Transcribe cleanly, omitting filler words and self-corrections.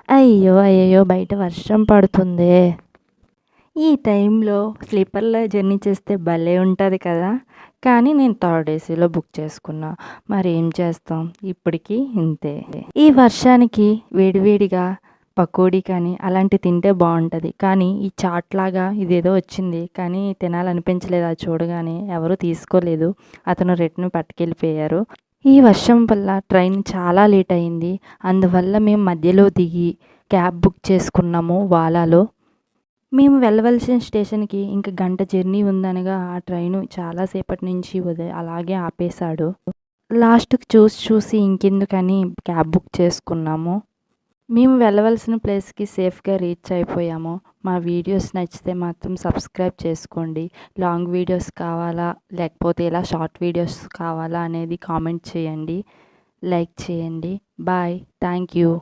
అయ్యో! అయ్యయ్యో! బయట వర్షం పడుతుందే! ఈ టైంలో స్లీపర్‌లో జర్నీ చేస్తే భలే ఉంటది కదా! కానీ నేను థర్డ్ ఏసీలో బుక్ చేసుకున్నా. మరేం చేస్తాం? ఇప్పటికి ఇంతే. ఈ వర్షానికి వేడివేడిగా పకోడీ కానీ అలాంటివి తింటే బావుంటది. కానీ ఈ చాట్‌లాగా ఇదేదో వచ్చింది. కానీ తినాలనిపించలేదు అది చూడగానే. ఎవరు తీసుకోలేదు. అతను రిటర్న్ పట్టుకెళ్ళిపోయారు. ఈ వర్షం వల్ల ట్రైన్ చాలా లేట్ అయింది. అందువల్ల మేము మధ్యలో దిగి క్యాబ్ బుక్ చేసుకున్నాము వాలాలో. మేము వెళ్ళవలసిన స్టేషన్‌కి ఇంక గంట జర్నీ ఉందనగా ఆ ట్రైను చాలా సేపటి నుంచి అలాగే ఆపేశాడు. లాస్ట్‌కి చూసి చూసి ఇంకెందుకని క్యాబ్ బుక్ చేసుకున్నాము. మేము వెళ్ళవలసిన ప్లేస్‌కి సేఫ్‌గా రీచ్ అయిపోయాము. మా వీడియోస్ నచ్చితే మాత్రం సబ్స్క్రైబ్ చేసుకోండి. లాంగ్ వీడియోస్ కావాలా? లేకపోతే ఇలా షార్ట్ వీడియోస్ కావాలా అనేది కామెంట్ చేయండి. లైక్ చేయండి. బాయ్. Thank you.